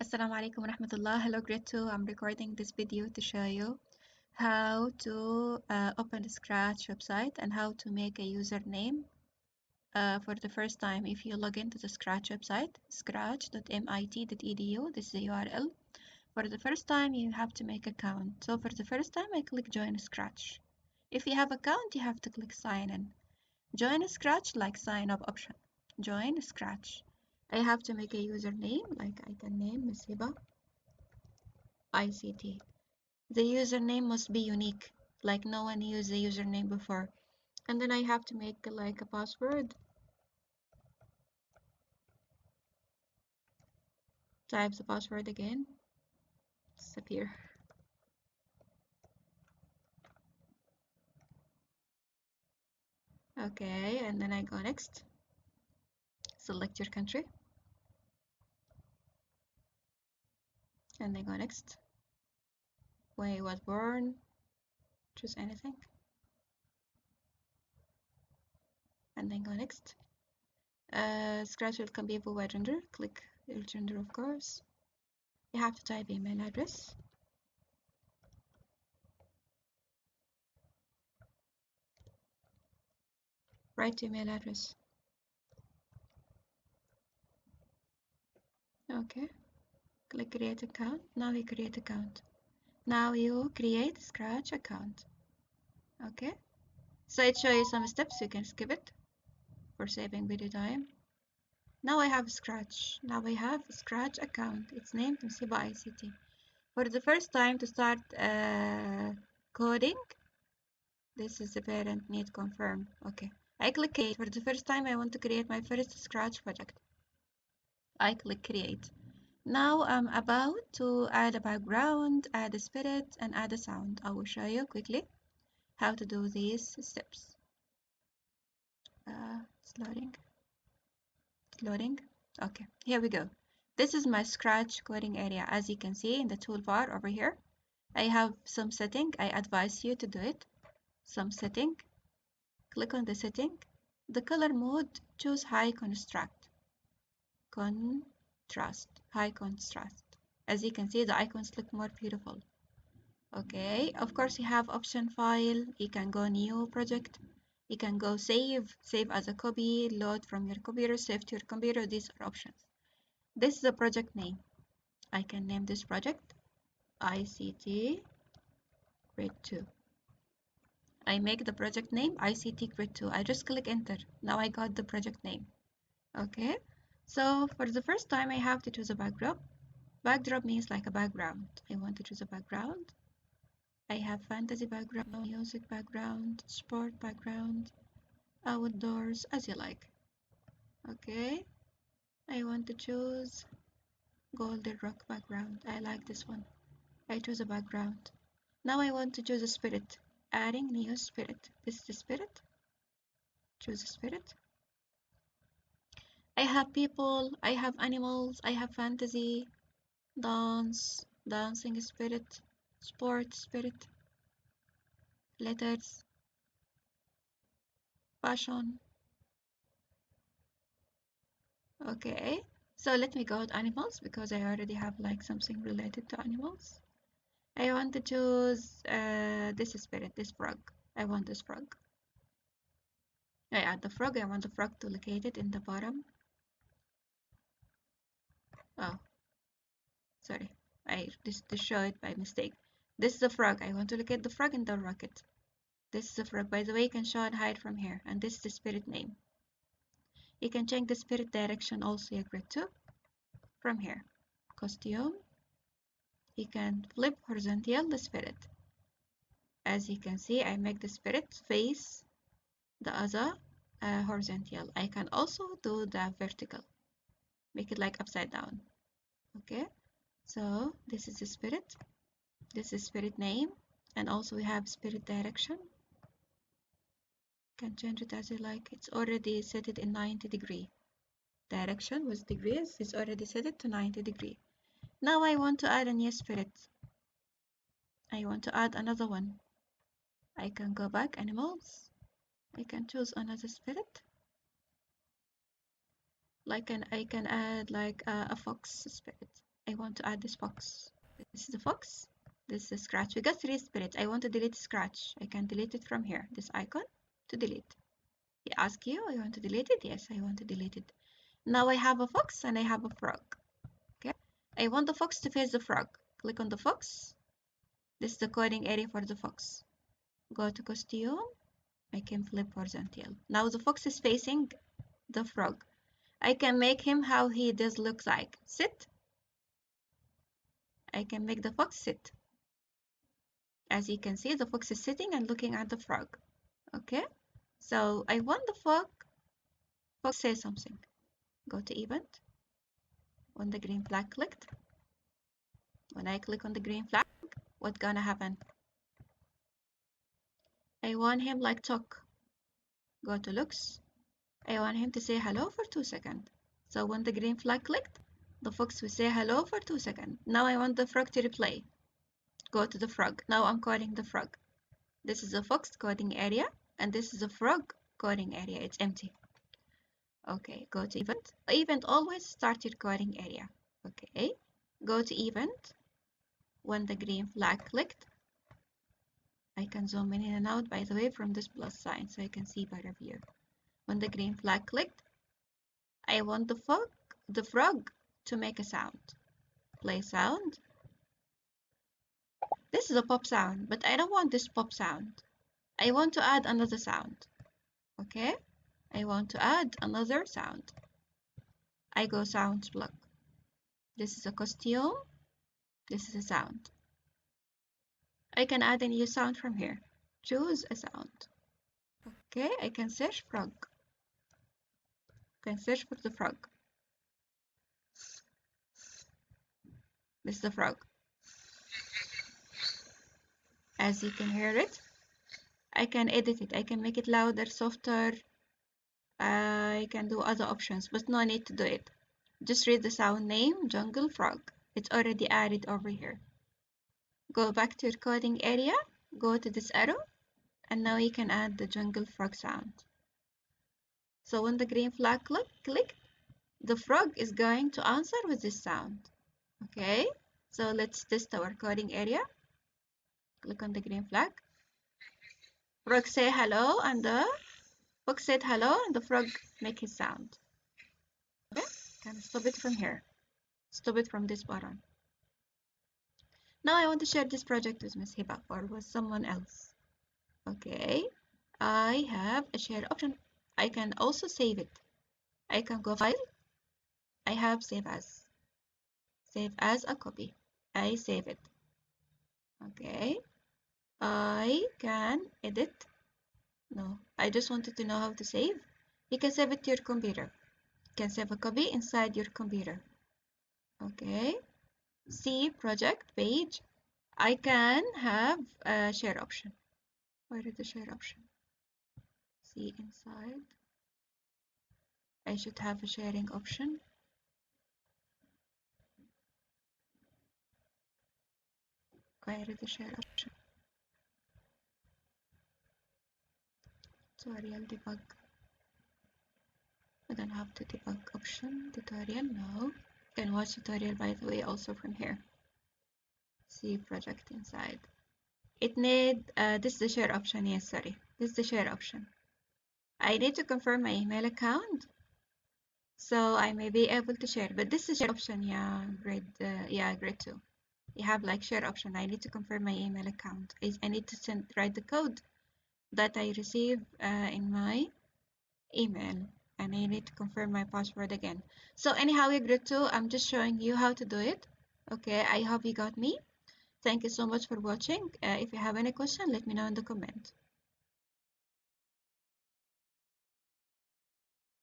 Assalamu alaikum wa rahmatullah. Hello, grade 2. I'm recording this video to show you how to open the Scratch website and how to make a username for the first time. If you log into the Scratch website, scratch.mit.edu, this is the URL. For the first time, you have to make account. So for the first time, I click Join Scratch. If you have account, you have to click Sign in. Join Scratch like sign up option. Join Scratch. I have to make a username, like I can name Masiba ICT. The username must be unique, like no one used the username before. And then I have to make like a password. Type the password again. Disappear. Okay, and then I go next. Select your country. And then go next. When you was born. Choose anything. And then go next. Scratch will be by gender. Click your gender, of course. You have to type email address. Write email address. Okay. Click create account. Now you create account. Now you create Scratch account. Okay. So it shows you some steps. You can skip it for saving video time. Now I have Scratch. Now I have Scratch account. It's named Masiba ICT. For the first time to start coding, this is the parent need confirm. Okay. I click create. For the first time, I want to create my first Scratch project. I click create. Now I'm about to add a background, add a spirit, and add a sound. I will show you quickly how to do these steps. It's loading. It's loading. Okay, here we go. This is my Scratch coding area. As you can see in the toolbar over here, I have some setting. I advise you to do it. Some setting. Click on the setting. The color mode, choose high contrast. High contrast. As you can see, the icons look more beautiful. Okay, of course you have option file. You can go new project. You can go save as a copy, load from your computer, save to your computer. These are options. This is the project name. I can name this project ICT Grade 2. I make the project name ICT Grade 2. I just click enter. Now I got the project name. Okay, so for the first time I have to choose a backdrop. Backdrop means like a background. I want to choose a background. I have fantasy background, music background, sport background, outdoors, as you like. Okay, I want to choose golden rock background. I like this one. I choose a background. Now I want to choose a spirit. Adding new spirit. This is the spirit. Choose a spirit. I have people, I have animals, I have fantasy, dance, dancing spirit, sport spirit, letters, fashion. Okay, so let me go with animals because I already have like something related to animals. I want to choose this spirit, this frog. I want this frog. I add the frog. I want the frog to locate it in the bottom. Oh, sorry. I just show it by mistake. This is the frog. I want to locate the frog in the rocket. This is the frog. By the way, you can show and hide from here. And this is the spirit name. You can change the spirit direction also, you agree to, from here. Costume. You can flip horizontal the spirit. As you can see, I make the spirit face the other horizontal. I can also do the vertical. Make it like upside down. Okay, so this is the spirit. This is spirit name. And also we have spirit direction. You can change it as you like. It's already set it in 90 degree. Direction with degrees is already set it to 90 degree. Now I want to add a new spirit. I want to add another one. I can go back animals. I can choose another spirit. Like I can add like a fox spirit. I want to add this fox. This is a fox. This is a scratch. We got 3 spirits. I want to delete scratch. I can delete it from here. This icon to delete. He asks you, I want to delete it? Yes, I want to delete it. Now I have a fox and I have a frog. Okay. I want the fox to face the frog. Click on the fox. This is the coding area for the fox. Go to costume. I can flip horizontal. Now the fox is facing the frog. I can make him how he does look like. Sit. I can make the fox sit. As you can see, the fox is sitting and looking at the frog. Okay. So I want the fox say something. Go to event. When the green flag clicked. When I click on the green flag, what's gonna happen? I want him like talk. Go to looks. I want him to say hello for 2 seconds. So when the green flag clicked, the fox will say hello for 2 seconds. Now I want the frog to replay. Go to the frog. Now I'm calling the frog. This is a fox coding area, and this is a frog coding area. It's empty. Okay, go to event. Event always start your coding area. Okay, go to event. When the green flag clicked, I can zoom in and out, by the way, from this plus sign, so I can see better view. When the green flag clicked, I want the frog to make a sound. Play sound. This is a pop sound, but I don't want this pop sound. I want to add another sound. Okay? I want to add another sound. I go sound block. This is a costume. This is a sound. I can add a new sound from here. Choose a sound. Okay, I can search frog. I can search for the frog. This is the frog. As you can hear it, I can edit it. I can make it louder, softer. I can do other options, but no need to do it. Just read the sound name, jungle frog. It's already added over here. Go back to your coding area, go to this arrow, and now you can add the jungle frog sound. So when the green flag click, the frog is going to answer with this sound. Okay, so let's test our coding area. Click on the green flag. Frog say hello, and the fox said hello, and the frog make his sound. Okay, can stop it from here. Stop it from this button. Now I want to share this project with Miss Hiba or with someone else. Okay, I have a share option. I can also save it. I can go file. I have save as. Save as a copy. I save it. Okay, I can edit. No, I just wanted to know how to save. You can save it to your computer. You can save a copy inside your computer. Okay, see project page. I can have a share option. Where is the share option? See inside. I should have a sharing option. Where is the share option? Tutorial debug. I don't have the debug option. Tutorial, no. You can watch tutorial, by the way, also from here. See project inside. It need, this is the share option. Yes, sorry. This is the share option. I need to confirm my email account, so I may be able to share. But this is share option, yeah, grade 2. You have like share option. I need to confirm my email account. I need to write the code that I receive in my email, and I need to confirm my password again. So anyhow, grade 2, I'm just showing you how to do it. Okay, I hope you got me. Thank you so much for watching. If you have any question, let me know in the comment.